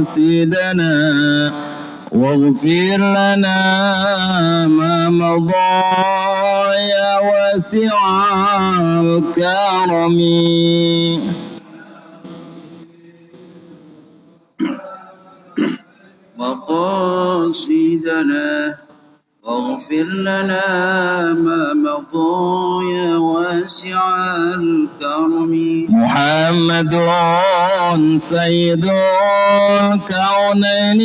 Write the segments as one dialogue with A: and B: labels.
A: سيدنا واغفر لنا ما مضى يا واسع الكرم مقاصدنا واغفر لنا ما مضى يا واسع الكرم محمد سيد الكونين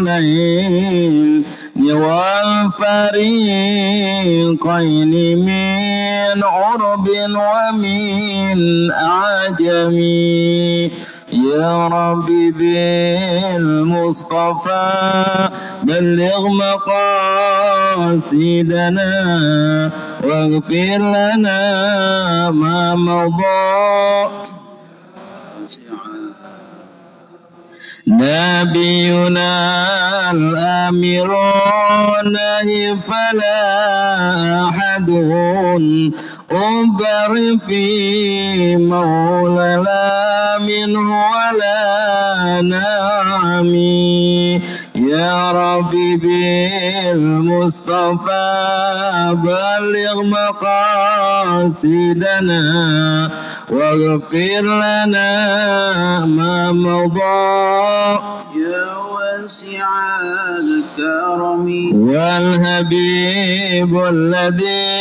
A: والثقلين والفريقين من عرب ومن أعجم يا ربي بالمصطفى بلغ مقاصدنا واغفر لنا ما مضى نبينا الأمير النهي فلا أحد أبر في مولى لا منه ولا نعمي يا ربي بالمصطفى بلغ مقاصدنا واغفر لنا ما مضى يا واسع الكرم والحبيب الذي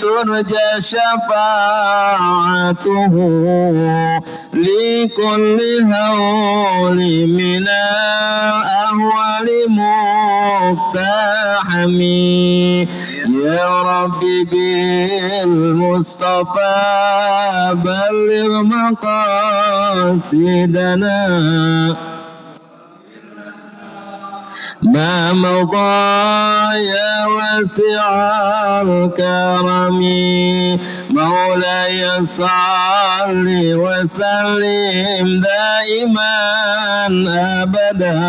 A: ترجى شفاعته لكل هول من الأهوال مقتحم يا ربي بالمصطفى بلغ مقاصدنا ما مضى يا واسع الكرم مولاي صل وسلم دائما أبدا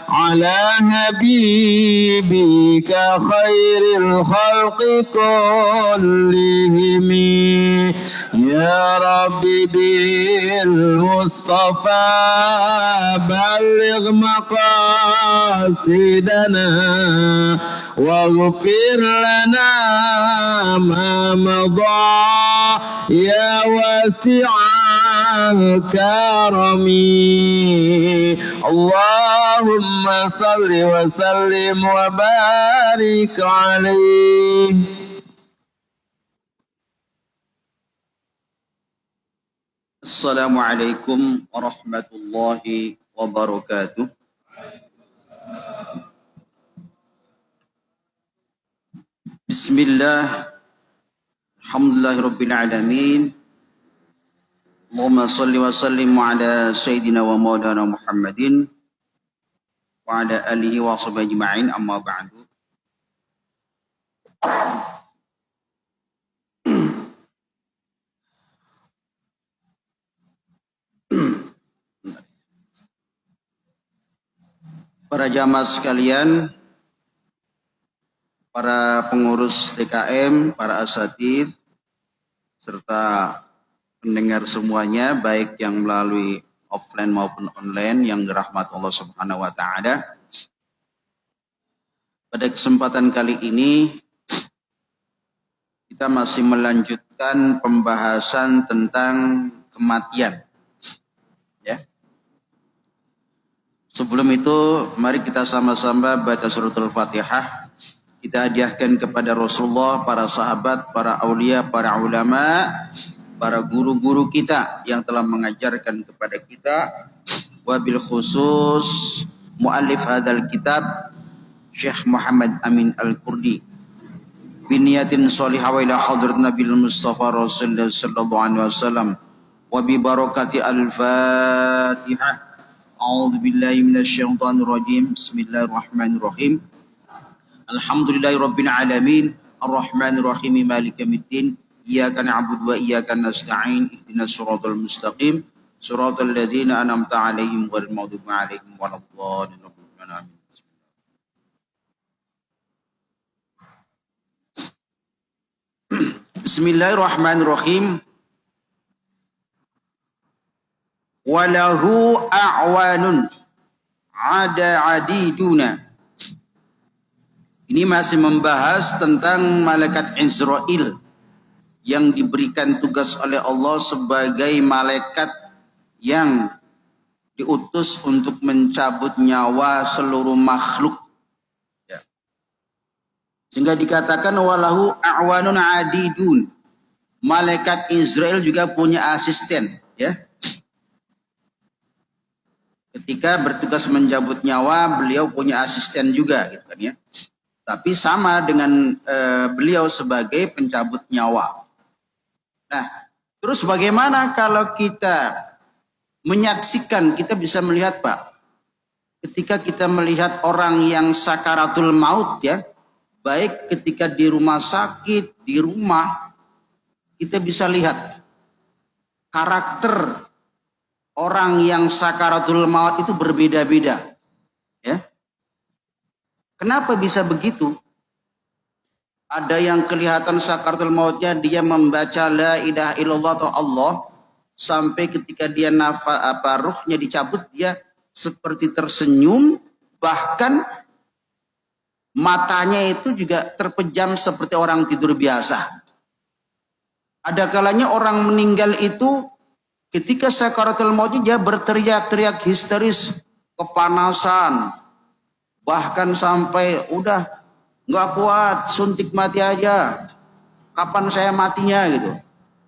A: على حبيبك خير الخلق كلهم يا ربي بالمصطفى بلغ مقاصدنا واغفر لنا ما مضى يا واسع الكرم اللهم صل وسلم وبارك عليه. Assalamualaikum warahmatullahi wabarakatuh. Bismillah, alhamdulillahirabbil alamin. Allahumma salli wa sallim ala sayyidina wa maulana Muhammadin wa ala alihi wa sahbihi ajma'in, amma ba'du. Para jamaah sekalian, para pengurus TKM, para asatidz, serta pendengar semuanya, baik yang melalui offline maupun online yang dirahmati Allah Subhanahu wa taala. Pada kesempatan kali ini kita masih melanjutkan pembahasan tentang kematian. Ya. Sebelum itu, mari kita sama-sama baca suratul Fatihah. Kita hadiahkan kepada Rasulullah, para sahabat, para aulia, para ulama, para guru-guru kita yang telah mengajarkan kepada kita. Wabil khusus muallif hadzal kitab Syekh Muhammad Amin Al-Kurdi. Biniyatin sholihah wa ila hadrat Nabil Mustafa Rasulullah sallallahu alaihi wasallam. Wa bi barakati al-Fatihah. A'udzu billahi minasyaitonir rajim. Bismillahirrahmanirrahim. Alhamdulillahirabbil alamin. Arrahmanir rahim. Maliki yaumiddin. Iyyaka na'budu wa iyyaka nasta'in. Ihdinas siratal mustaqim. Siratal ladzina an'amta 'alaihim ghairil maghdubi 'alaihim waladdallin. Amin. Bismillahirrahmanirrahim. walahu a'wanun adiduna. Ini masih membahas tentang malaikat Israel yang diberikan tugas oleh Allah sebagai malaikat yang diutus untuk mencabut nyawa seluruh makhluk. Ya. Sehingga dikatakan walahu a'wanun adidun. Malaikat Israel juga punya asisten, ya. Ketika bertugas mencabut nyawa, beliau punya asisten juga, gitu kan ya. Tapi sama dengan beliau sebagai pencabut nyawa. Nah, terus bagaimana kalau kita menyaksikan, kita bisa melihat Pak, ketika kita melihat orang yang sakaratul maut ya, baik ketika di rumah sakit, di rumah, kita bisa lihat karakter orang yang sakaratul maut itu berbeda-beda. Ya. Kenapa bisa begitu? Ada yang kelihatan sakaratul mautnya dia membaca la ilaha illallah atau Allah, sampai ketika dia ruhnya dicabut dia seperti tersenyum, bahkan matanya itu juga terpejam seperti orang tidur biasa. Ada kalanya orang meninggal itu ketika sakaratul maut dia berteriak-teriak histeris, kepanasan, bahkan sampai udah nggak kuat, suntik mati aja, kapan saya matinya gitu.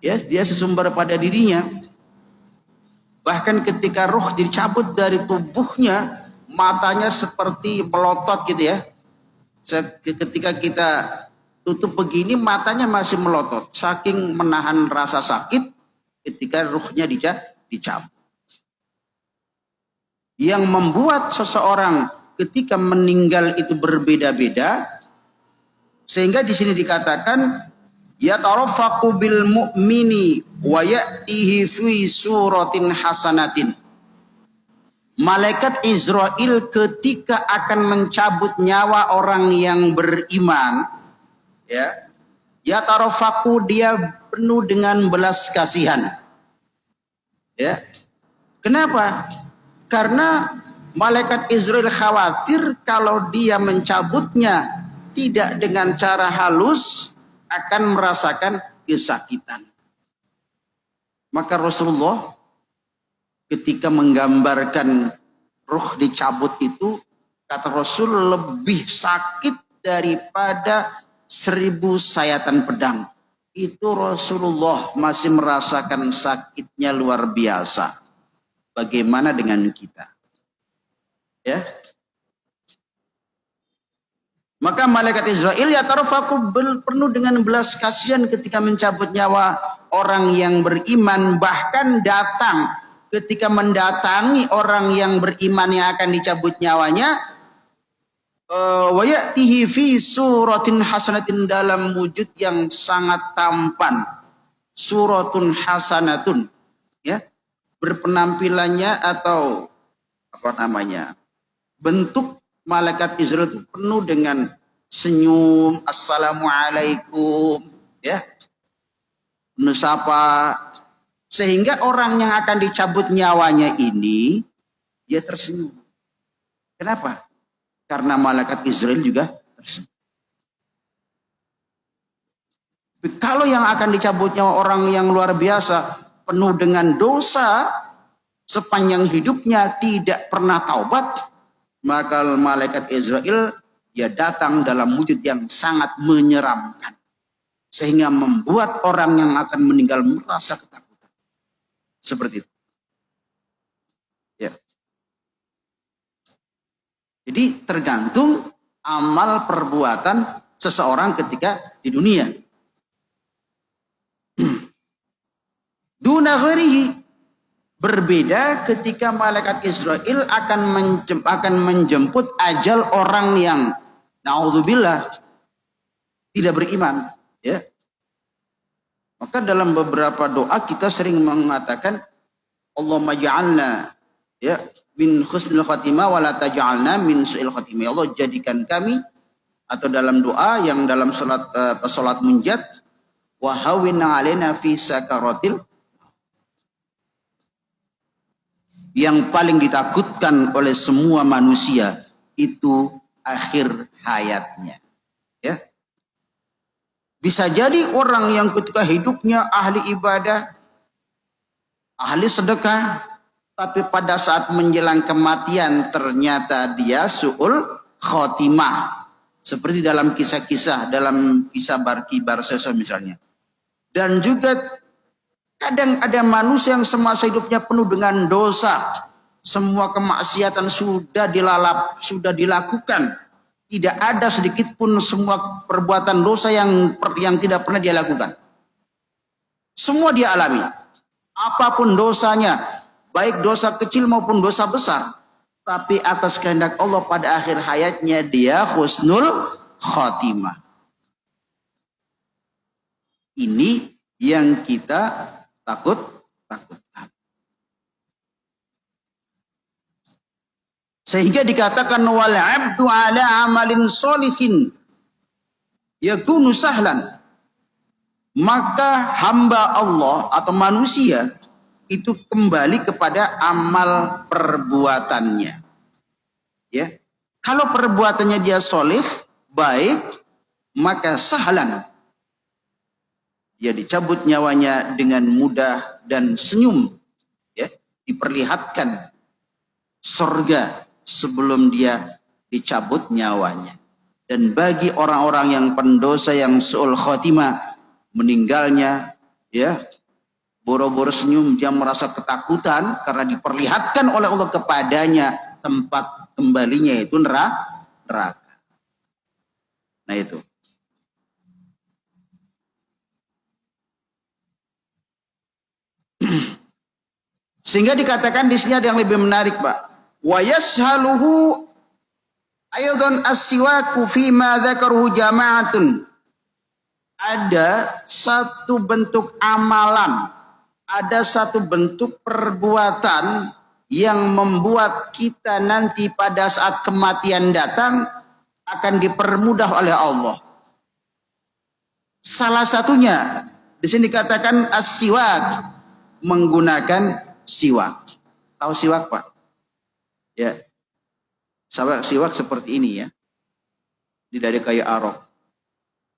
A: Ya, dia sesumber pada dirinya. Bahkan ketika ruh dicabut dari tubuhnya, matanya seperti melotot gitu ya. Ketika kita tutup begini, matanya masih melotot. Saking menahan rasa sakit ketika ruhnya dicabut. Yang membuat seseorang ketika meninggal itu berbeda-beda. Sehingga di sini dikatakan yatarafaqu bil mu'mini wa ya'tihi fi suratin hasanatin. Malaikat Israel ketika akan mencabut nyawa orang yang beriman, ya, yatarafaqu, dia penuh dengan belas kasihan. Ya. Kenapa? Karena malaikat Israel khawatir kalau dia mencabutnya tidak dengan cara halus akan merasakan kesakitan. Maka Rasulullah ketika menggambarkan ruh dicabut itu, kata Rasul lebih sakit daripada 1000 sayatan pedang. Itu Rasulullah masih merasakan sakitnya luar biasa. Bagaimana dengan kita? Ya. Maka malaikat Israel yatarafaqu penuh dengan belas kasihan ketika mencabut nyawa orang yang beriman, bahkan datang ketika mendatangi orang yang beriman yang akan dicabut nyawanya, wa ya'tihi fi suratin hasanatin, dalam wujud yang sangat tampan. Suratun hasanatun, ya. Berpenampilannya atau apa namanya? Bentuk malaikat Israel itu penuh dengan senyum, assalamualaikum, ya, penuh sapa, sehingga orang yang akan dicabut nyawanya ini dia tersenyum. Kenapa? Karena malaikat Israel juga tersenyum. Kalau yang akan dicabut nyawa orang yang luar biasa, penuh dengan dosa, sepanjang hidupnya tidak pernah taubat, maka malaikat Israel dia datang dalam wujud yang sangat menyeramkan, sehingga membuat orang yang akan meninggal merasa ketakutan. Seperti itu. Ya. Jadi tergantung amal perbuatan seseorang ketika di dunia. Duna ghairihi, berbeda ketika malaikat Israel akan menjemput ajal orang yang naudzubillah tidak beriman, ya. Maka dalam beberapa doa kita sering mengatakan Allahumma ja'alna, ya, min husnil khatimah wa la taj'alna min su'il khatimah. Ya Allah, jadikan kami, atau dalam doa yang dalam salat munjat, wa hawwin 'alaina fi sakaratil. yang paling ditakutkan oleh semua manusia itu akhir hayatnya. Ya. Bisa jadi orang yang ketika hidupnya ahli ibadah, ahli sedekah, tapi pada saat menjelang kematian ternyata dia su'ul khotimah. Seperti dalam kisah-kisah, dalam kisah Barki Barseso misalnya. Dan juga kadang ada manusia yang semasa hidupnya penuh dengan dosa. Semua kemaksiatan sudah dilakukan. Tidak ada sedikit pun semua perbuatan dosa yang tidak pernah dia lakukan. Semua dia alami. Apapun dosanya, baik dosa kecil maupun dosa besar. Tapi atas kehendak Allah pada akhir hayatnya dia husnul khotimah. Ini yang kita takutkan. Sehingga dikatakan wal abdu ala amalin solihin yakunu sahlan. Maka hamba Allah atau manusia itu kembali kepada amal perbuatannya. Ya. Kalau perbuatannya dia solih, baik, maka sahlan. Dia dicabut nyawanya dengan mudah dan senyum. Ya. Diperlihatkan surga sebelum dia dicabut nyawanya. Dan bagi orang-orang yang pendosa yang su'ul khotimah, meninggalnya, ya, boro-boro senyum, dia merasa ketakutan karena diperlihatkan oleh Allah kepadanya tempat kembalinya itu neraka. Nah itu. Sehingga dikatakan di sini ada yang lebih menarik, Pak. Wa yashaluhu aydan as-siwaku fi ma dzakaruhu jama'atun. Ada satu bentuk amalan, ada satu bentuk perbuatan yang membuat kita nanti pada saat kematian datang akan dipermudah oleh Allah. Salah satunya di sini dikatakan as-siwak, menggunakan siwak. Tahu siwak, Pak? Ya. Siwak seperti ini ya. Ini dari kayu arok.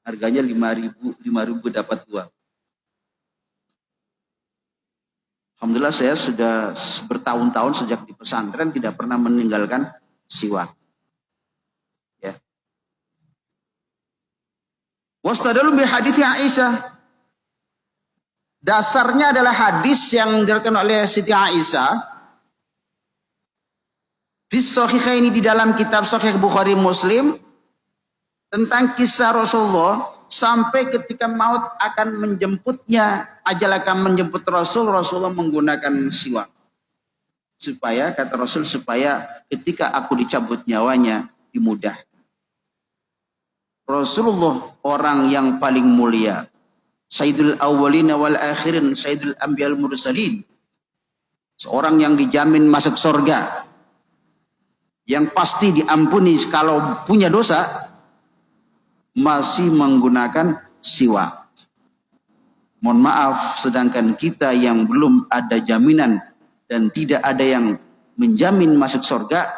A: Harganya 5.000 dapat 2. Alhamdulillah saya sudah bertahun-tahun sejak di pesantren tidak pernah meninggalkan siwak. Ya. Wastadalu bi hadits Aisyah. Dasarnya adalah hadis yang diriwayatkan oleh Siti Aisyah. Fi sahihaini, di dalam kitab Sahih Bukhari Muslim, tentang kisah Rasulullah sampai ketika maut akan menjemputnya, ajal akan menjemput Rasulullah menggunakan siwak. Supaya, kata Rasul, supaya ketika aku dicabut nyawanya dimudahkan. Rasulullah orang yang paling mulia. Sayyidul awwalina wal akhirin, Sayyidul anbiya'al mursalin. Seorang yang dijamin masuk surga. Yang pasti diampuni kalau punya dosa, masih menggunakan siwak. Mohon maaf, sedangkan kita yang belum ada jaminan dan tidak ada yang menjamin masuk surga,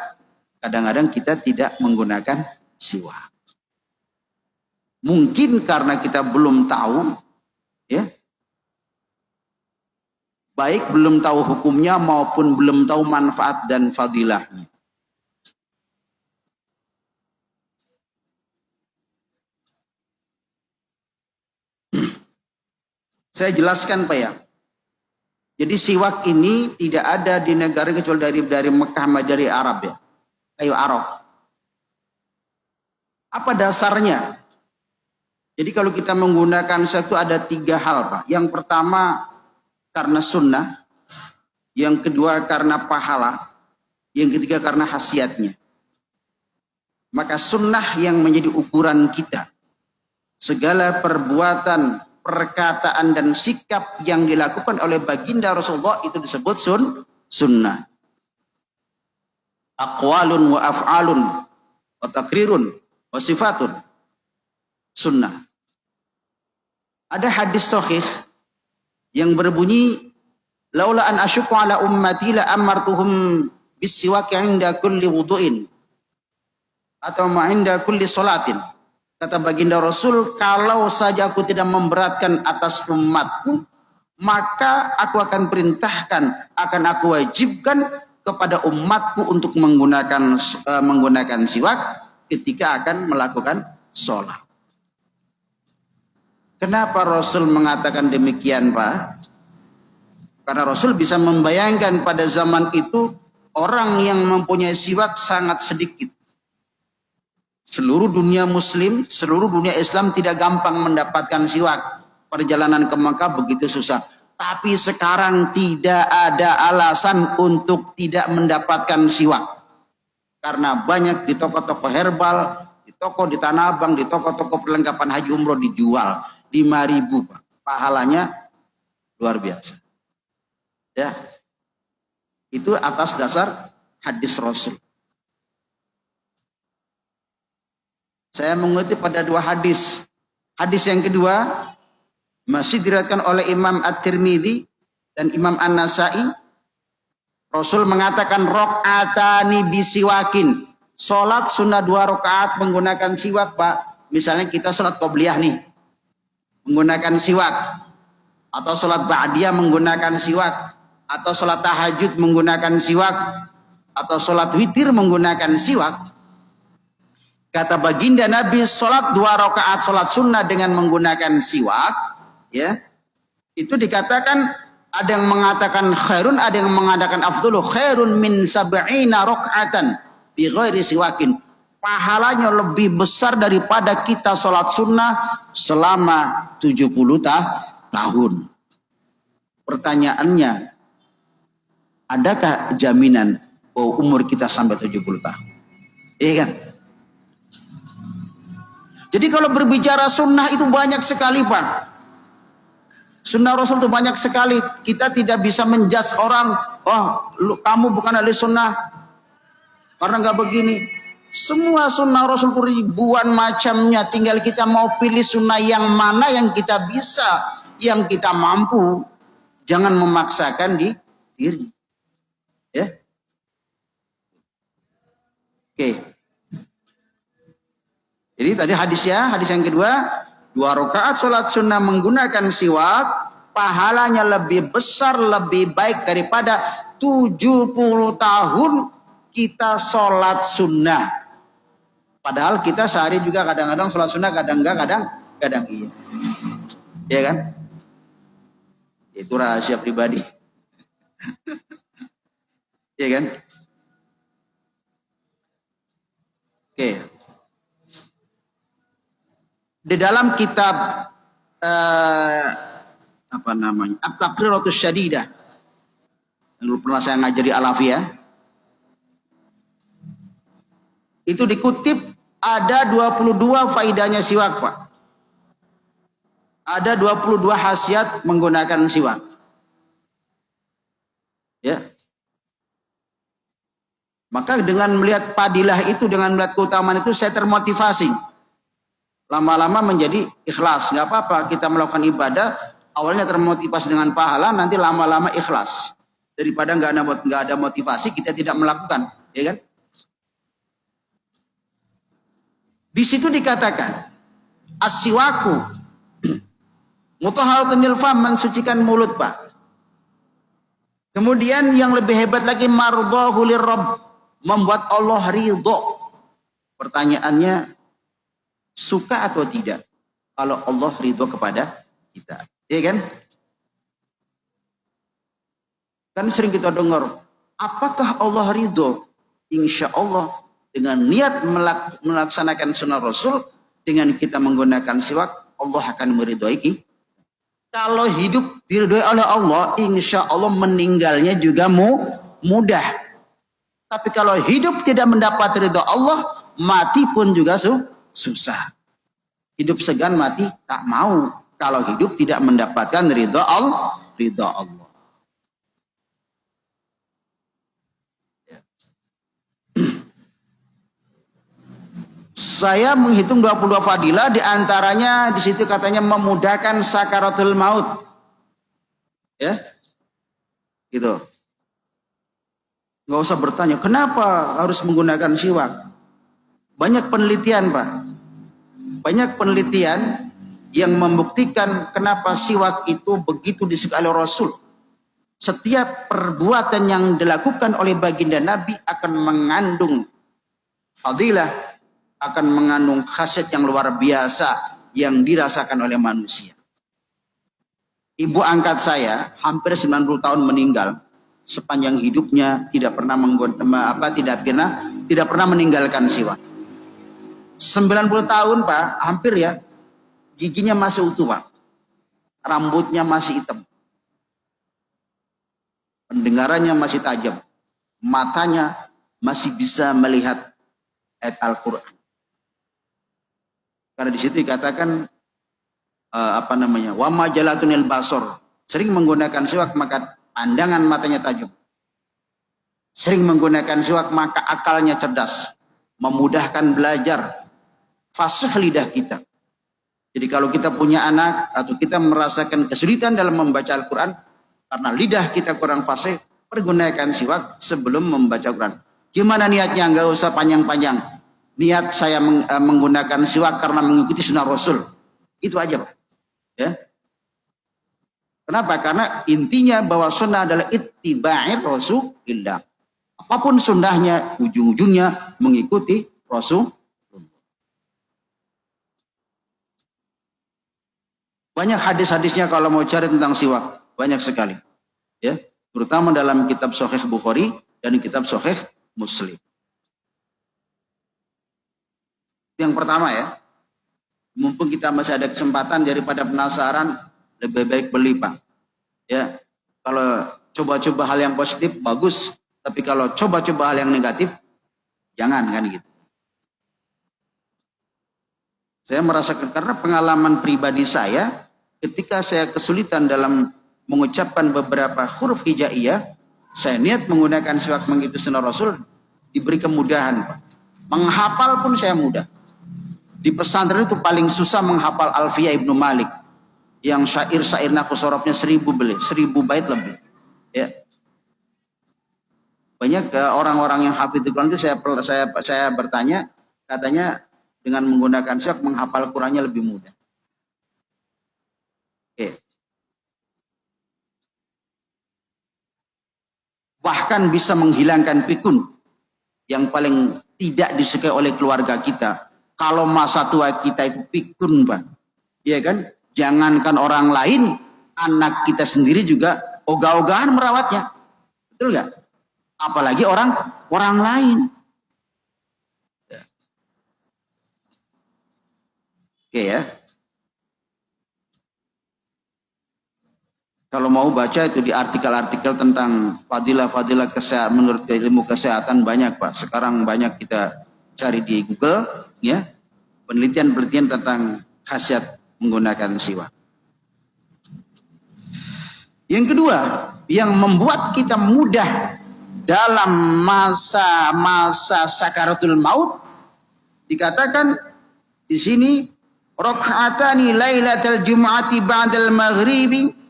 A: kadang-kadang kita tidak menggunakan siwak. Mungkin karena kita belum tahu, ya, baik belum tahu hukumnya maupun belum tahu manfaat dan fadilahnya. Saya jelaskan, Pak ya. Jadi siwak ini tidak ada di negara kecuali dari Mekah, dari Arab ya. Kayu arok. Apa dasarnya? Jadi kalau kita menggunakan siwak itu ada 3 hal, Pak. Yang pertama karena sunnah. Yang kedua karena pahala. Yang ketiga karena khasiatnya. Maka sunnah yang menjadi ukuran kita. Segala perbuatan, perkataan dan sikap yang dilakukan oleh baginda Rasulullah itu disebut sunnah. Aqwalun wa af'alun wa takrirun wa sifatun. Sunnah. Ada hadis sahih yang berbunyi laula an asyqa ala ummati la amartuhum bisiwak 'inda kulli wudu'in atau ma'inda kulli salatin. Kata baginda Rasul, kalau saja aku tidak memberatkan atas umatku, maka aku akan perintahkan, akan aku wajibkan kepada umatku untuk menggunakan siwak ketika akan melakukan sholat. Kenapa Rasul mengatakan demikian, Pak? Karena Rasul bisa membayangkan pada zaman itu orang yang mempunyai siwak sangat sedikit. Seluruh dunia muslim, seluruh dunia Islam tidak gampang mendapatkan siwak. Perjalanan ke Makkah begitu susah. Tapi sekarang tidak ada alasan untuk tidak mendapatkan siwak. Karena banyak di toko-toko herbal, di toko di Tanah Abang, di toko-toko perlengkapan haji umroh dijual. 5.000, Pak. Pahalanya luar biasa. Ya. Itu atas dasar hadis Rasul. Saya mengutip pada 2 hadis. Hadis yang kedua masih diriwayatkan oleh Imam At-Tirmidzi dan Imam An-Nasa'i. Rasul mengatakan rakaatani bisiwakin. Salat sunnah 2 rakaat menggunakan siwak, Pak. Misalnya kita salat qobliyah nih, menggunakan siwak, atau salat ba'diyah menggunakan siwak, atau salat tahajud menggunakan siwak, atau salat witir menggunakan siwak. Kata baginda Nabi, salat 2 rakaat salat sunnah dengan menggunakan siwak, ya, itu dikatakan, ada yang mengatakan khairun, ada yang mengatakan afdulu, khairun min sab'ina raka'atan bi ghairi siwakin. Pahalanya lebih besar daripada kita sholat sunnah selama 70 tahun. Pertanyaannya, adakah jaminan bahwa umur kita sampai 70 tahun? Iya kan? Jadi kalau berbicara sunnah itu banyak sekali, Pak. Sunnah Rasul itu banyak sekali. Kita tidak bisa menjudge orang, oh kamu bukan ahli sunnah karena nggak begini. Semua sunnah Rasul itu ribuan macamnya. Tinggal kita mau pilih sunnah yang mana yang kita bisa, yang kita mampu. Jangan memaksakan diri. Ya. Oke. Jadi tadi hadis yang kedua, 2 rakaat sholat sunnah menggunakan siwak, pahalanya lebih besar, lebih baik daripada 70 tahun kita sholat sunnah. Padahal kita sehari juga kadang-kadang sholat sunnah, kadang enggak, kadang iya. Iya kan? Itu rahasia pribadi. Iya kan? Oke. Di dalam kitab apa namanya? At-Taqriratus Syadidah. Dulu pernah saya ngajari Al-Afiyah. Itu dikutip ada 22 faidahnya siwak, Pak. Ada 22 khasiat menggunakan siwak. Ya. Maka dengan melihat padilah itu, dengan melihat keutamaan itu, saya termotivasi. Lama-lama menjadi ikhlas. Nggak apa-apa kita melakukan ibadah, awalnya termotivasi dengan pahala, nanti lama-lama ikhlas. Daripada nggak ada motivasi, kita tidak melakukan, ya kan? Di situ dikatakan as-siwaku mutahharatun lil fam, mensucikan mulut, Pak. Kemudian yang lebih hebat lagi mardahu lirabb, membuat Allah ridho. Pertanyaannya, suka atau tidak kalau Allah ridho kepada kita? Iya kan? Kan sering kita dengar, apakah Allah ridho? Insya Allah dengan niat melaksanakan sunnah Rasul, dengan kita menggunakan siwak, Allah akan meridhoi kita. Kalau hidup diridhoi oleh Allah, insya Allah meninggalnya juga mudah. Tapi kalau hidup tidak mendapat ridho Allah, mati pun juga susah. Hidup segan, mati tak mau. Kalau hidup tidak mendapatkan ridho Allah. Saya menghitung 22 fadilah, diantaranya di situ katanya memudahkan sakaratul maut. Ya. Gitu. Nggak usah bertanya, kenapa harus menggunakan siwak? Banyak penelitian, Pak. Banyak penelitian yang membuktikan kenapa siwak itu begitu disukai oleh Rasul. Setiap perbuatan yang dilakukan oleh baginda Nabi akan mengandung fadilah, akan mengandung khasiat yang luar biasa yang dirasakan oleh manusia. Ibu angkat saya hampir 90 tahun meninggal, sepanjang hidupnya tidak pernah tidak pernah meninggalkan siwak. 90 tahun, Pak, hampir ya. Giginya masih utuh, Pak. Rambutnya masih hitam. Pendengarannya masih tajam. Matanya masih bisa melihat ayat Al-Qur'an. Karena di situ dikatakan wa majalatunil basor. Sering menggunakan siwak maka pandangan matanya tajam. Sering menggunakan siwak maka akalnya cerdas, memudahkan belajar, fasih lidah kita. Jadi kalau kita punya anak atau kita merasakan kesulitan dalam membaca Al-Quran karena lidah kita kurang fasih, pergunakan siwak sebelum membaca Al-Quran. Gimana niatnya? Nggak usah panjang-panjang. Niat saya menggunakan siwak karena mengikuti sunnah Rasul. Itu aja, Pak. Ya. Kenapa? Karena intinya bahwa sunnah adalah ittiba'ir Rasulillah. Apapun sunnahnya, ujung-ujungnya mengikuti Rasul. Banyak hadis-hadisnya kalau mau cari tentang siwak. Banyak sekali. Ya, terutama dalam kitab Sahih Bukhari dan kitab Sahih Muslim. Yang pertama ya, mumpung kita masih ada kesempatan daripada penasaran, lebih baik beli, Pak. Ya, kalau coba-coba hal yang positif bagus, tapi kalau coba-coba hal yang negatif, jangan kan gitu. Saya merasakan karena pengalaman pribadi saya, ketika saya kesulitan dalam mengucapkan beberapa huruf hijaiyah, saya niat menggunakan siwak mengikuti sunnah Rasul, diberi kemudahan, Pak. Menghafal pun saya mudah. Di pesantren itu paling susah menghafal Alfiyah Ibnu Malik yang syair-syair nahwu 1000 bait lebih. Ya. Banyak orang-orang yang hafidz Quran itu saya bertanya, katanya dengan menggunakan siwak menghafal Qurannya lebih mudah. Oke. Bahkan bisa menghilangkan pikun yang paling tidak disukai oleh keluarga kita. Kalau masa tua kita itu pikun, Pak. Iya kan? Jangankan orang lain, anak kita sendiri juga ogah-ogahan merawatnya. Betul nggak? Apalagi orang lain. Ya. Oke ya. Kalau mau baca itu di artikel-artikel tentang fadilah-fadilah kesehatan menurut ilmu kesehatan banyak, Pak. Sekarang banyak kita cari di Google, ya. Penelitian-penelitian tentang khasiat menggunakan siwak. Yang kedua, yang membuat kita mudah dalam masa-masa sakaratul maut, dikatakan di sini raka'atani lailatal jum'ati ba'dal maghribi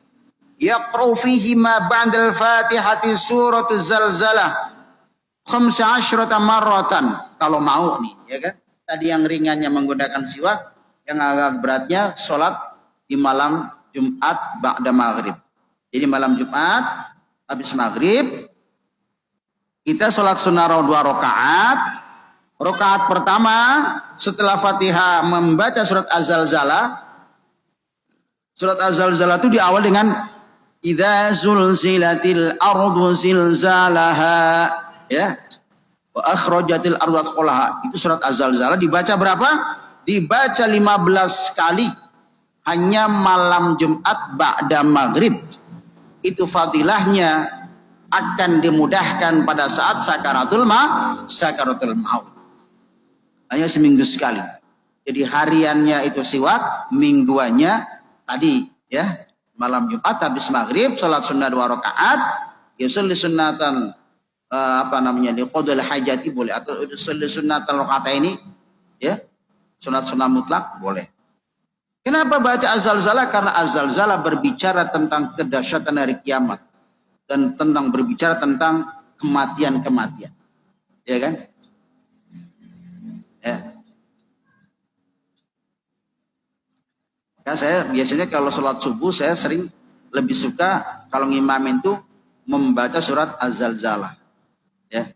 A: yaqra'u fihi ma ba'dal fatihati suratul zalzalah 15 marratan. Kalau mau nih, ya kan? Tadi yang ringannya menggunakan siwak, yang agak beratnya sholat di malam Jumat ba'da maghrib. Jadi malam Jumat habis maghrib kita sholat sunnah 2 rakaat. Rakaat pertama setelah Fatihah membaca surat Az-Zalzalah. Surat Az-Zalzalah itu diawal dengan idza zulzilatil ardu zilzalaha, ya. Wa akhrajatil ardu athqalaha. Itu surat Az-Zalzalah dibaca berapa? Dibaca 15 kali. Hanya malam Jumat ba'da maghrib. Itu fadilahnya akan dimudahkan pada saat sakaratul maut. Hanya seminggu sekali. Jadi hariannya itu siwak, mingguannya tadi ya malam Jumat habis maghrib salat sunnah 2 rakaat, yusolli sunnatan di qadul hajati boleh, atau yusolli sunnatan rakaataini ya, sunat-sunat mutlak boleh. Kenapa baca Az-Zalzalah? Karena Az-Zalzalah berbicara tentang kedahsyatan hari kiamat. dan tentang berbicara tentang kematian-kematian. Ya kan? Ya. Maka saya biasanya kalau sholat subuh saya sering lebih suka kalau ngimamin itu membaca surat Az-Zalzalah. Ya.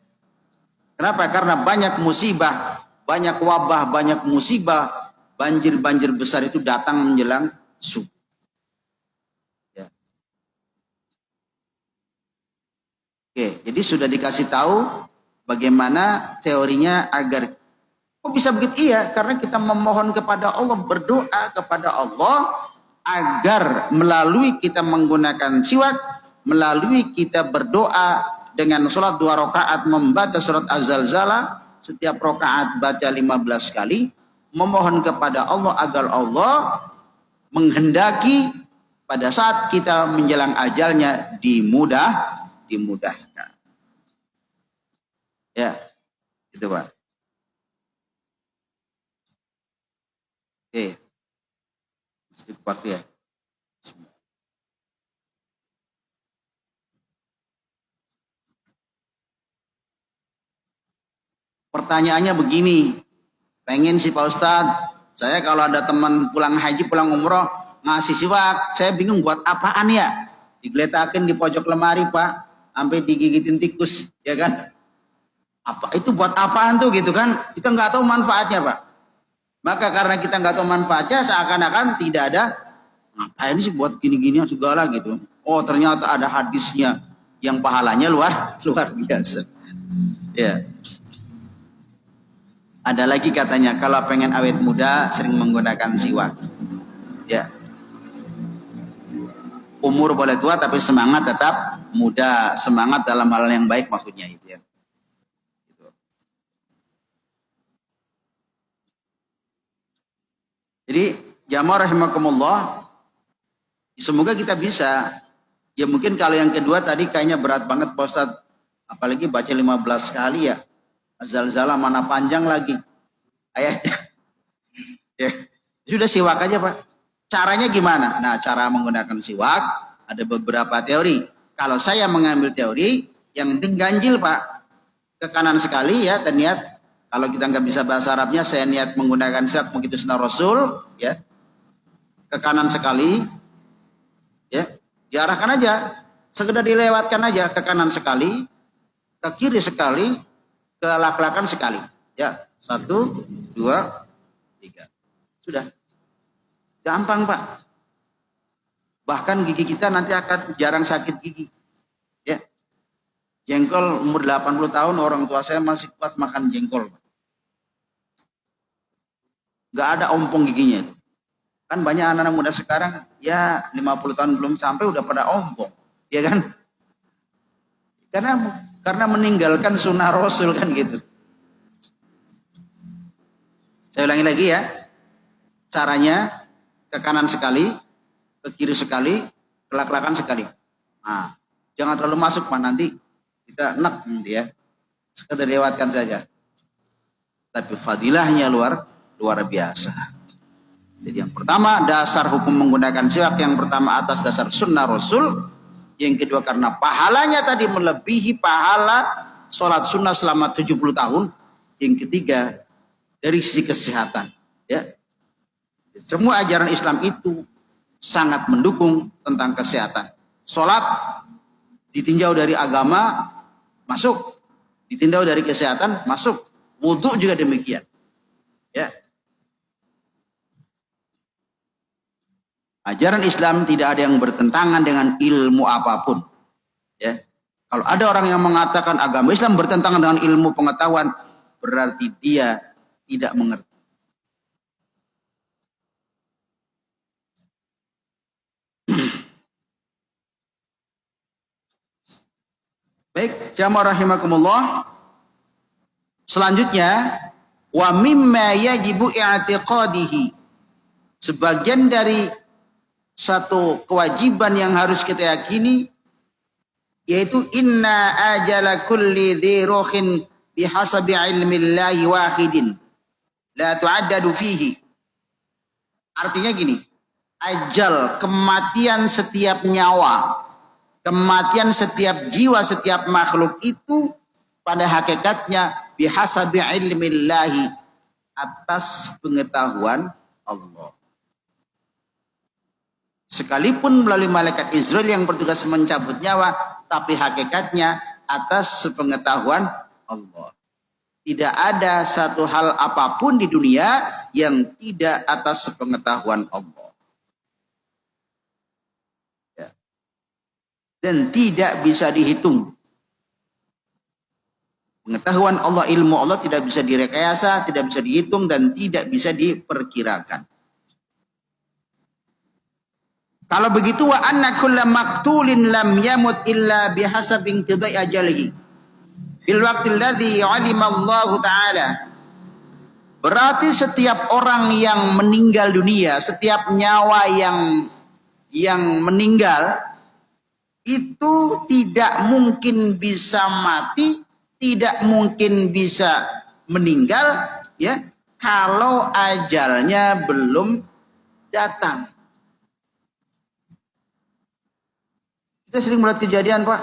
A: Kenapa? Karena banyak musibah, banyak wabah, banyak musibah, banjir-banjir besar itu datang menjelang subuh. Ya. Oke, jadi sudah dikasih tahu bagaimana teorinya agar kok bisa begitu? Iya, karena kita memohon kepada Allah, berdoa kepada Allah agar melalui kita menggunakan siwak, melalui kita berdoa dengan sholat 2 rakaat membaca surat Az-Zalzalah, setiap rakaat baca 15 kali, memohon kepada Allah agar Allah menghendaki pada saat kita menjelang ajalnya dimudahkan. Ya, itu Pak. Oke, mesti waktu ya. Pertanyaannya begini, pengen sih Pak Ustadz, saya kalau ada teman pulang haji, pulang umroh, ngasih siwak, saya bingung buat apaan ya? Digeletakin di pojok lemari Pak, sampai digigitin tikus, ya kan? Apa itu buat apaan tuh gitu kan? Kita nggak tahu manfaatnya Pak. Maka karena kita nggak tahu manfaatnya, seakan-akan tidak ada, ngapain sih buat gini-gini segala gitu. Oh ternyata ada hadisnya yang pahalanya luar biasa. Ya. Ada lagi katanya kalau pengen awet muda sering menggunakan siwak. Ya. Umur boleh tua tapi semangat tetap muda, semangat dalam hal yang baik maksudnya itu ya. Jadi jamaah rahimakumullah, semoga kita bisa. Ya mungkin kalau yang kedua tadi kayaknya berat banget Pak Ustadz. Apalagi baca 15 kali ya. Az-Zalzalah mana panjang lagi ayatnya. Ya. Sudah siwak aja Pak. Caranya gimana? Nah cara menggunakan siwak ada beberapa teori. Kalau saya mengambil teori yang penting ganjil Pak. Ke kanan sekali ya dan niat. Kalau kita nggak bisa bahasa Arabnya, saya niat menggunakan siwak begitu sunnah Rasul, ya. Ke kanan sekali, ya. Diarahkan aja, sekedar dilewatkan aja ke kanan sekali, ke kiri sekali, ke lak-lakan sekali, ya. 1, 2, 3, sudah. Gampang Pak. Bahkan gigi kita nanti akan jarang sakit gigi, ya. Jengkol umur 80 tahun orang tua saya masih kuat makan jengkol. Gak ada ompong giginya itu. Kan banyak anak-anak muda sekarang ya 50 tahun belum sampai udah pada ompong. Ya kan? Karena meninggalkan sunnah Rasul kan gitu. Saya ulangi lagi ya. Caranya ke kanan sekali, ke kiri sekali, ke lak-lakan sekali. Nah, jangan terlalu masuk Pak nanti kita enak nanti ya. Sekedar lewatkan saja. Tapi fadilahnya luar biasa. Jadi yang pertama dasar hukum menggunakan siwak, yang pertama atas dasar sunnah Rasul, yang kedua karena pahalanya tadi melebihi pahala sholat sunnah selama 70 tahun, yang ketiga dari sisi kesehatan. Ya, semua ajaran Islam itu sangat mendukung tentang kesehatan. Sholat ditinjau dari agama masuk, ditinjau dari kesehatan masuk, wudhu juga demikian. Ya. Ajaran Islam tidak ada yang bertentangan dengan ilmu apapun. Ya. Kalau ada orang yang mengatakan agama Islam bertentangan dengan ilmu pengetahuan, berarti dia tidak mengerti. Baik, jamaah rahimakumullah. Selanjutnya, wa mimma yajibu i'tiqadihi. Sebagian dari satu kewajiban yang harus kita yakini yaitu inna ajala kulli dhi ruhin bihasabi ilmillahi wahidin la tu'addadu fihi. Artinya gini, ajal kematian setiap nyawa Kematian setiap jiwa, setiap makhluk itu pada hakikatnya bihasabi ilmillahi, atas pengetahuan Allah. Sekalipun melalui malaikat Israel yang bertugas mencabut nyawa, tapi hakikatnya atas pengetahuan Allah. Tidak ada satu hal apapun di dunia yang tidak atas pengetahuan Allah. Dan tidak bisa dihitung. Pengetahuan Allah, ilmu Allah tidak bisa direkayasa, tidak bisa dihitung, dan tidak bisa diperkirakan. Kalau begitu, wa anna kulla maktulin lam yamut illa bihasabi inqidai ajalihi fil waqti alladhi 'alima Allah Ta'ala. Berarti setiap orang yang meninggal dunia, setiap nyawa yang meninggal, itu tidak mungkin bisa mati, tidak mungkin bisa meninggal, ya, kalau ajalnya belum datang. Kita sering melihat kejadian, Pak.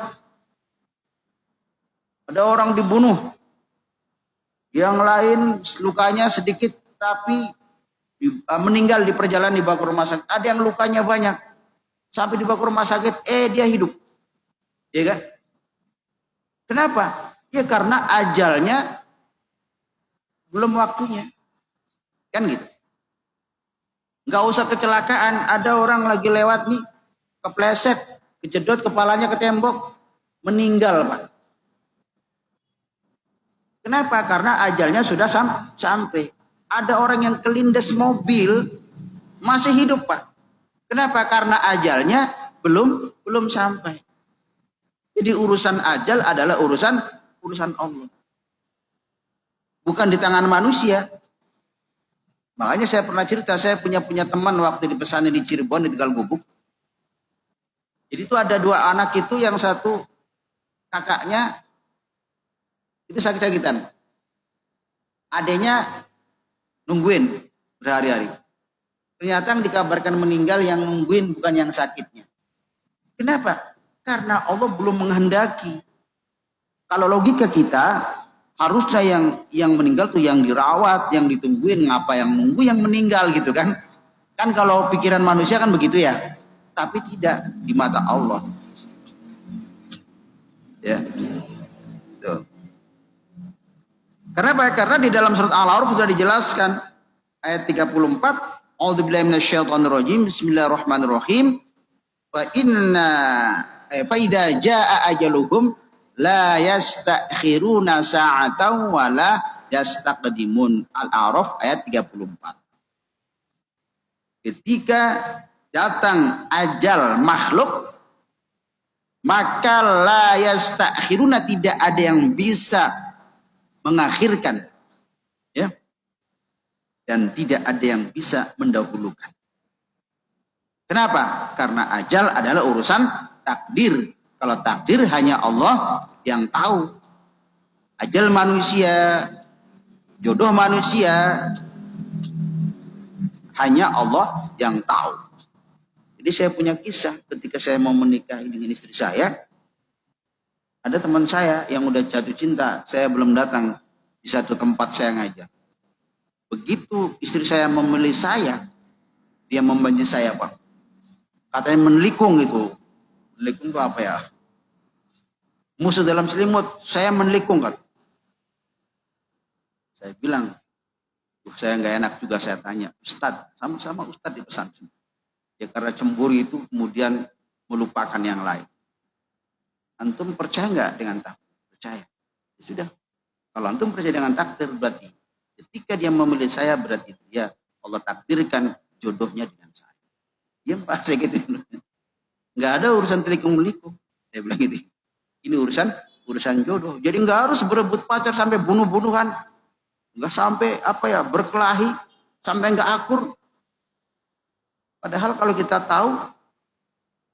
A: Ada orang dibunuh, yang lain lukanya sedikit tapi meninggal di perjalanan dibawa ke rumah sakit. Ada yang lukanya banyak, sampai dibawa ke rumah sakit, dia hidup. Ya kan? Kenapa? Ya karena ajalnya belum waktunya. Kan gitu. Nggak usah kecelakaan, ada orang lagi lewat nih, kepleset, kejedot kepalanya ke tembok, meninggal, Pak. Kenapa? Karena ajalnya sudah sampai. Ada orang yang kelindes mobil, masih hidup, Pak. Kenapa? Karena ajalnya belum sampai. Jadi urusan ajal adalah urusan Allah. Bukan di tangan manusia. Makanya saya pernah cerita, saya punya teman waktu di pesantren di Cirebon, di Tegal Gubuk. Jadi itu ada dua anak itu, yang satu kakaknya itu sakit-sakitan. Adanya nungguin berhari-hari. Ternyata yang dikabarkan meninggal yang nungguin bukan yang sakitnya. Kenapa? Karena Allah belum menghendaki. Kalau logika kita, harusnya yang meninggal tuh yang dirawat, yang ditungguin, ngapa yang nunggu yang meninggal gitu kan? Kan kalau pikiran manusia kan begitu ya. Tapi tidak di mata Allah. Ya. Tuh. Kenapa? Karena di dalam surat Al-A'raf sudah dijelaskan ayat 34, A'udzubillahi minasyaitonirrajim, bismillahirrahmanirrahim. Fa idza jaa ajaluhum la yastakhiruna sa'atan wa la yastaqdimun. Al-A'raf ayat 34. Ketika datang ajal makhluk, maka la yastakhiruna, tidak ada yang bisa mengakhirkan, ya, dan tidak ada yang bisa mendahulukan. Kenapa? Karena ajal adalah urusan takdir. Kalau takdir hanya Allah yang tahu. Ajal manusia, jodoh manusia, hanya Allah yang tahu. Jadi saya punya kisah ketika saya mau menikah dengan istri saya. Ada teman saya yang udah jatuh cinta, saya belum datang di satu tempat saya ngajak. Begitu istri saya memilih saya, dia membenci saya, Pak. Katanya menelikung itu. Menelikung itu apa ya? Musuh dalam selimut, saya menelikung, kan. Saya bilang, saya nggak enak juga, saya tanya, Ustadz, sama-sama Ustadz di pesantren. Ya karena cemburu itu kemudian melupakan yang lain. Antum percaya nggak dengan takdir? Percaya. Ya sudah. Kalau antum percaya dengan takdir, berarti ketika dia memilih saya, berarti dia Allah takdirkan jodohnya dengan saya. Dia Pak, saya gitu. Nggak ada urusan telikung melikung. Saya bilang gitu. Ini urusan jodoh. Jadi nggak harus berebut pacar sampai bunuh-bunuhan. Nggak sampai berkelahi, sampai nggak akur. Padahal kalau kita tahu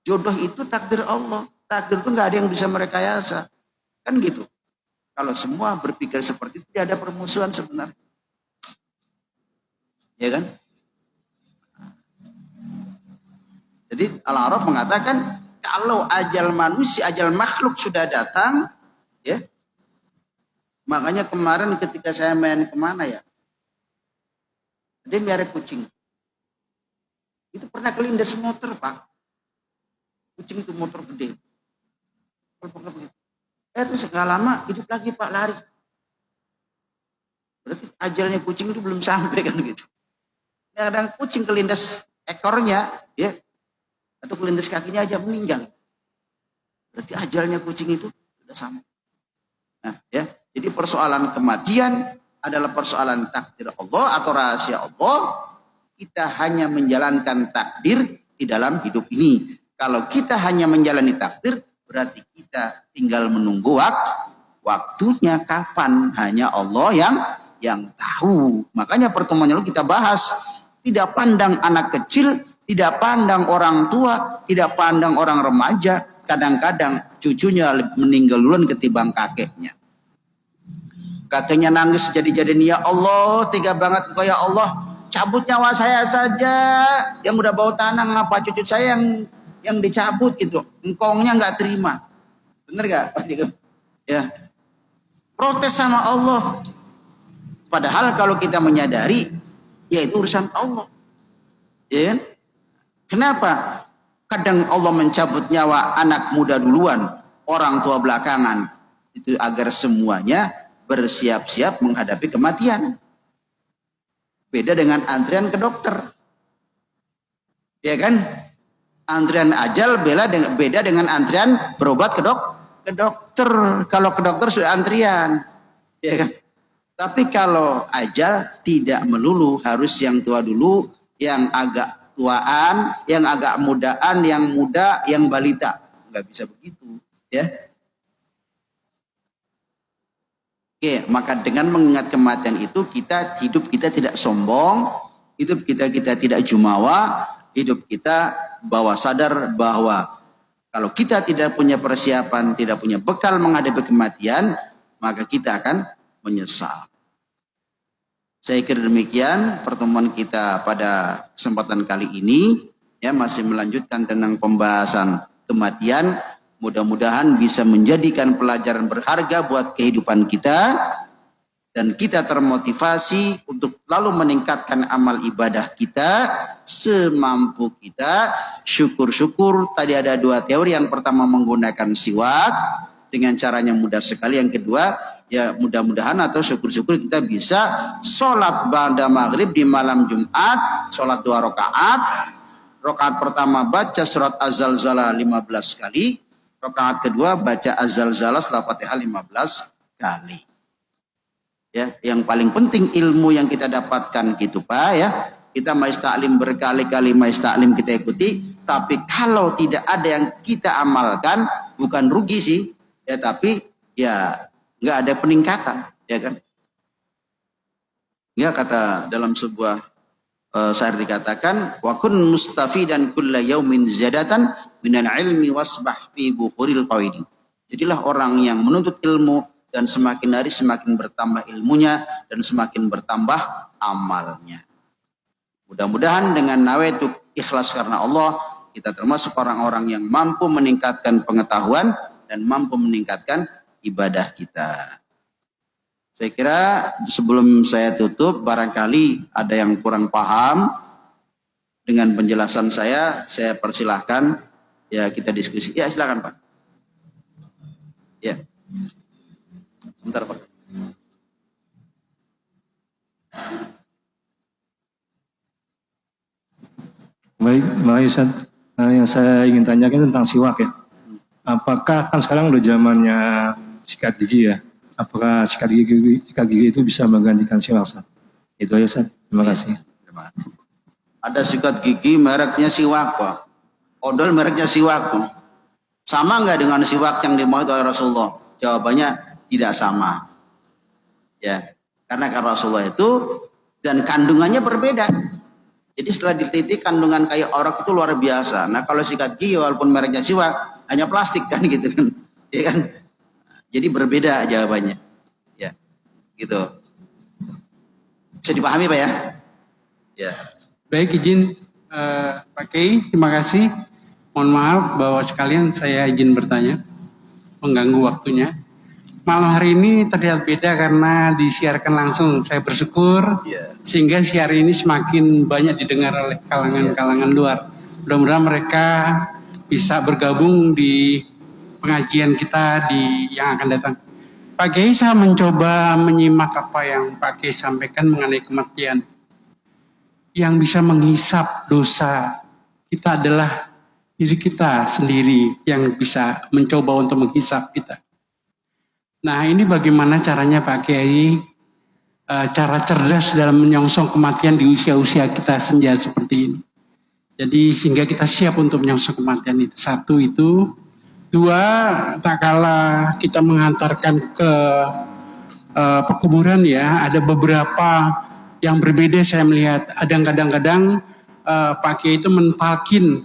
A: jodoh itu takdir Allah. Takdir itu nggak ada yang bisa merekayasa. Kan gitu. Kalau semua berpikir seperti itu, tidak ada permusuhan sebenarnya. Ya kan? Jadi Al-A'raf mengatakan, Kalau ajal manusia, ajal makhluk sudah datang, ya. Makanya kemarin ketika saya main kemana ya, dia miara kucing. Itu pernah kelindas motor, Pak. Kucing itu motor gede. Terus gak lama hidup lagi, Pak, lari. Berarti ajalnya kucing itu belum sampai kan gitu. Kadang kucing kelindas ekornya, ya, atau kelindas kakinya aja meninggal. Berarti ajalnya kucing itu sudah sampai. Nah, ya, jadi persoalan kematian adalah persoalan takdir Allah atau rahasia Allah. Kita hanya menjalankan takdir di dalam hidup ini. Kalau kita hanya menjalani takdir, berarti kita tinggal menunggu waktunya kapan. Hanya Allah yang tahu. Makanya pertemuan lalu kita bahas, tidak pandang anak kecil, tidak pandang orang tua, tidak pandang orang remaja. Kadang-kadang cucunya meninggal duluan ketimbang kakeknya. Kakeknya nangis jadi-jadian, ya Allah, tega banget engkau ya Allah. Cabut nyawa saya saja. Yang udah bau tanah, ngapa cucu saya yang dicabut gitu. Engkongnya nggak terima. Bener gak? Ya. Protes sama Allah. Padahal kalau kita menyadari, ya itu urusan Allah. Ya. Kenapa? Kadang Allah mencabut nyawa anak muda duluan, orang tua belakangan. Itu agar semuanya bersiap-siap menghadapi kematian. Beda dengan antrian ke dokter. Ya kan? Antrian ajal beda dengan antrian berobat ke dokter. Kalau ke dokter sudah antrian. Ya kan? Tapi kalau ajal tidak melulu, harus yang tua dulu, yang agak tuaan, yang agak mudaan, yang muda, yang balita. Nggak bisa begitu, ya. Oke, maka dengan mengingat kematian itu, hidup kita tidak sombong, hidup kita tidak jumawa, hidup kita bahwa sadar bahwa kalau kita tidak punya persiapan, tidak punya bekal menghadapi kematian, maka kita akan menyesal. Saya kira demikian pertemuan kita pada kesempatan kali ini, ya, masih melanjutkan tentang pembahasan kematian. Mudah-mudahan bisa menjadikan pelajaran berharga buat kehidupan kita dan kita termotivasi untuk lalu meningkatkan amal ibadah kita semampu kita. Syukur-syukur tadi ada 2 teori. Yang pertama menggunakan siwak dengan caranya mudah sekali. Yang kedua, ya mudah-mudahan atau syukur-syukur kita bisa sholat ba'da maghrib di malam Jumat, sholat 2 rakaat. Rakaat pertama baca surat Az-Zalzalah 15 kali. Rakaat kedua baca Az-Zalzalah setelah Fatihah 15 kali. Ya, yang paling penting ilmu yang kita dapatkan gitu Pak, ya. Kita majlis taklim berkali-kali, majlis taklim kita ikuti, tapi kalau tidak ada yang kita amalkan, bukan rugi sih, ya, tapi ya nggak ada peningkatan, ya kan? Ya, kata dalam sebuah syair dikatakan, wa kun mustafidan kulla yaumin ziyadatan minal ilmi wasbah fi bukhuril qawaidi. Jadilah orang yang menuntut ilmu dan semakin hari semakin bertambah ilmunya dan semakin bertambah amalnya. Mudah-mudahan dengan nawaitu ikhlas karena Allah, kita termasuk orang-orang yang mampu meningkatkan pengetahuan dan mampu meningkatkan ibadah kita. Saya kira sebelum saya tutup, barangkali ada yang kurang paham dengan penjelasan saya persilahkan, ya, kita diskusi. Ya, silakan Pak. Ya. Sebentar Pak.
B: Baik Ustaz. Yang saya ingin tanyakan tentang siwak, ya. Apakah kan sekarang udah zamannya sikat gigi, ya? Apakah sikat gigi itu bisa menggantikan siwak, Ustaz? Itu aja, Ustaz. Terima kasih.
A: Ada sikat gigi mereknya siwak, Pak. Odol mereknya siwak, Pak. Sama nggak dengan siwak yang dimauin oleh Rasulullah? Jawabannya tidak sama. Ya, karena Rasulullah itu dan kandungannya berbeda. Jadi setelah diteliti kandungan kayu orok itu luar biasa. Nah kalau sikat gigi walaupun mereknya siwak, hanya plastik kan gitu kan, ya kan? Jadi berbeda jawabannya, ya, gitu. Bisa dipahami Pak, ya? Ya.
C: Baik, izin Pak Kiai, terima kasih. Mohon maaf Bapak sekalian, saya izin bertanya, mengganggu waktunya. Malam hari ini terlihat beda karena disiarkan langsung. Saya bersyukur sehingga siar ini semakin banyak didengar oleh kalangan-kalangan luar. Mudah-mudahan mereka bisa bergabung di pengajian kita yang akan datang. Pak Kiai, saya mencoba menyimak apa yang Pak Kiai sampaikan mengenai kematian. Yang bisa menghisap dosa kita adalah diri kita sendiri yang bisa mencoba untuk menghisap kita. Nah, ini bagaimana caranya Pak Kiai, cara cerdas dalam menyongsong kematian di usia-usia kita senja seperti ini. Jadi sehingga kita siap untuk menyongsong kematian itu. Satu itu. Dua, tak kala kita mengantarkan ke pekuburan ya, ada beberapa yang berbeda saya melihat. Ada kadang-kadang Pak Kiai itu mentalkin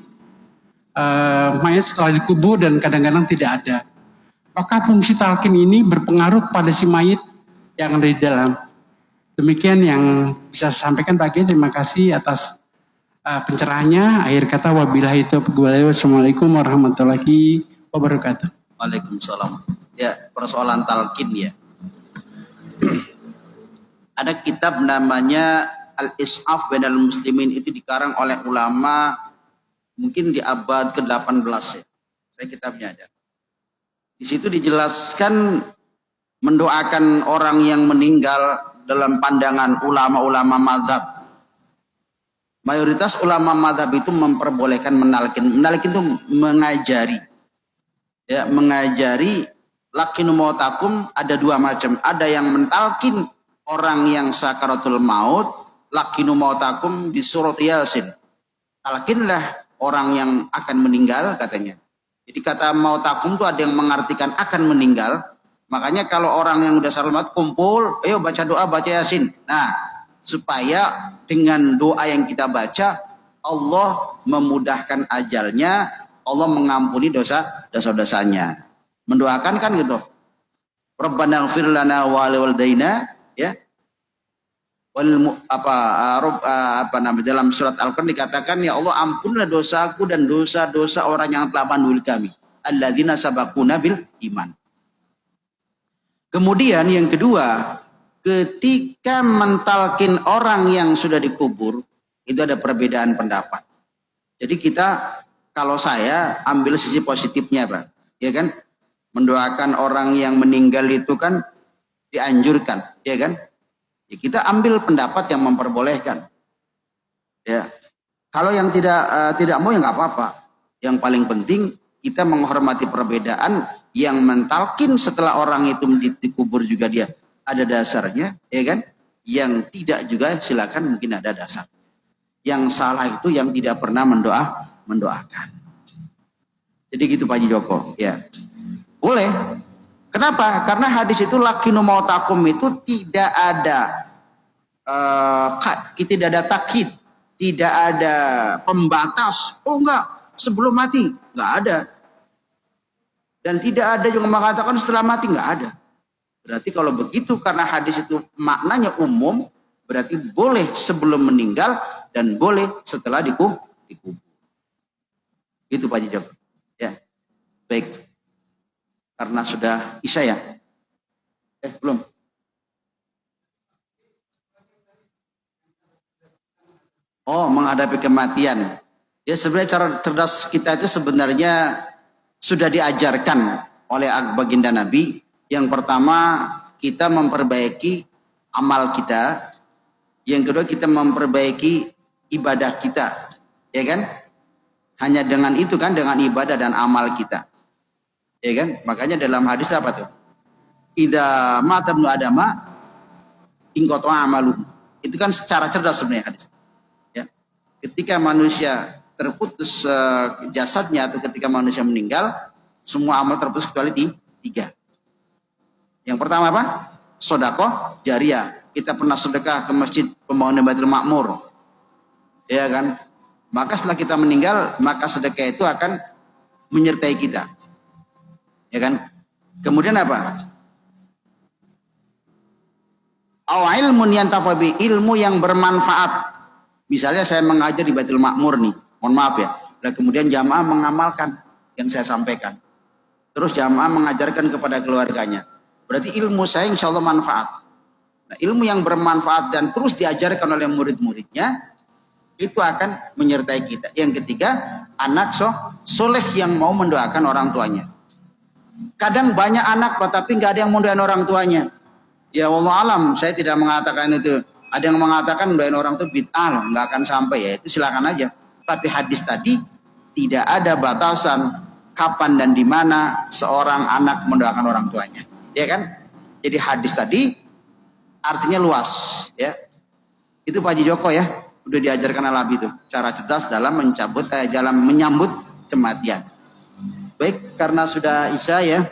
C: mayat setelah dikubur dan kadang-kadang tidak ada. Apakah fungsi talqin ini berpengaruh pada si mayit yang ada di dalam? Demikian yang bisa saya sampaikan Pak Kiai. Terima kasih atas pencerahannya. Akhir kata wabillahi taufiq wal hidayah. Wassalamualaikum warahmatullahi wabarakatuh.
A: Waalaikumsalam. Ya, persoalan talqin ya. Ada kitab namanya Al-Is'af Bainal Muslimin, itu dikarang oleh ulama mungkin di abad ke-18 ya. Saya kitabnya ada. Di situ dijelaskan mendoakan orang yang meninggal dalam pandangan ulama-ulama mazhab. Mayoritas ulama mazhab itu memperbolehkan menalkin. Menalkin itu mengajari. Ya, mengajari lakinu mautakum ada dua macam. Ada yang mentalkin orang yang sakaratul maut, lakinu mautakum di surat Yasin. Talkinlah orang yang akan meninggal katanya. Jadi kata mautakum itu ada yang mengartikan akan meninggal. Makanya kalau orang yang udah selamat kumpul, ayo baca doa, baca Yasin. Nah, supaya dengan doa yang kita baca, Allah memudahkan ajalnya, Allah mengampuni dosa-dosanya. Mendoakan kan gitu. Rabbana ighfir lana wa liwalidayna, ya. Dalam surat Al-Quran dikatakan, ya Allah ampunlah dosaku dan dosa-dosa orang yang telah mendahului kami, alladzina sabaquna bil iman. Kemudian yang kedua, ketika mentalkin orang yang sudah dikubur, itu ada perbedaan pendapat. Jadi kita, kalau saya ambil sisi positifnya Pak, ya kan, mendoakan orang yang meninggal itu kan dianjurkan, ya kan. Ya, kita ambil pendapat yang memperbolehkan. Ya, kalau yang tidak mau ya nggak apa-apa. Yang paling penting kita menghormati perbedaan. Yang mentalkin setelah orang itu dikubur juga dia ada dasarnya, ya kan? Yang tidak juga silakan mungkin ada dasar. Yang salah itu yang tidak pernah mendoakan. Jadi gitu Pak Haji Joko. Ya, boleh. Kenapa? Karena hadis itu lakinu mautakum itu tidak ada tidak ada takkid, tidak ada pembatas. Oh enggak, sebelum mati enggak ada. Dan tidak ada yang mengatakan setelah mati, enggak ada. Berarti kalau begitu karena hadis itu maknanya umum, berarti boleh sebelum meninggal dan boleh setelah dikubur. Itu Pak Haji Joko. Ya. Baik. Karena sudah isya ya? Belum. Oh, menghadapi kematian. Ya sebenarnya cara cerdas kita itu sebenarnya sudah diajarkan oleh baginda Nabi. Yang pertama, kita memperbaiki amal kita. Yang kedua, kita memperbaiki ibadah kita. Ya kan? Hanya dengan itu kan, dengan ibadah dan amal kita. Ya kan? Makanya dalam hadis apa tuh? Idza mata ibnu adama ingqata amalu. Itu kan secara cerdas sebenarnya hadis. Ya. Ketika manusia terputus jasadnya atau ketika manusia meninggal, semua amal terputus kecuali 3. Yang pertama apa? Sedekah jariyah. Kita pernah sedekah ke masjid pembangunan Baitul Ma'mur. Ya kan? Maka setelah kita meninggal, maka sedekah itu akan menyertai kita. Ya kan? Kemudian apa? Ilmun yantafa bi, ilmu yang bermanfaat. Misalnya saya mengajar di Baitul Ma'mur nih. Mohon maaf ya. Nah, kemudian jamaah mengamalkan yang saya sampaikan. Terus jamaah mengajarkan kepada keluarganya. Berarti ilmu saya insya Allah manfaat. Nah, ilmu yang bermanfaat dan terus diajarkan oleh murid-muridnya, itu akan menyertai kita. Yang ketiga, anak soleh yang mau mendoakan orang tuanya. Kadang banyak anak tapi nggak ada yang mendoain orang tuanya. Ya Allah alam, saya tidak mengatakan itu. Ada yang mengatakan mendoain orang itu bid'ah loh, nggak akan sampai, ya itu silakan aja. Tapi hadis tadi tidak ada batasan kapan dan di mana seorang anak mendoakan orang tuanya, ya kan? Jadi hadis tadi artinya luas, ya. Itu Pak Haji Joko ya, udah diajarkan Al-Habib itu cara cerdas dalam menyambut kematian. Baik, karena sudah Isya ya,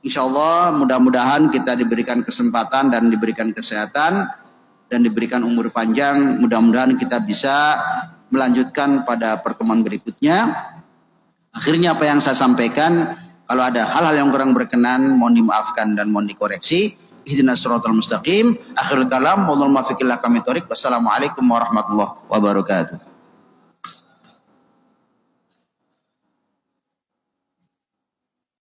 A: insya Allah mudah-mudahan kita diberikan kesempatan dan diberikan kesehatan dan diberikan umur panjang. Mudah-mudahan kita bisa melanjutkan pada pertemuan berikutnya. Akhirnya apa yang saya sampaikan, kalau ada hal-hal yang kurang berkenan, mohon dimaafkan dan mohon dikoreksi. Ihdinas siratal mustaqim. Akhirul kalam, wallahul muwaffiq ila aqwamit thoriq. Wassalamualaikum warahmatullahi wabarakatuh.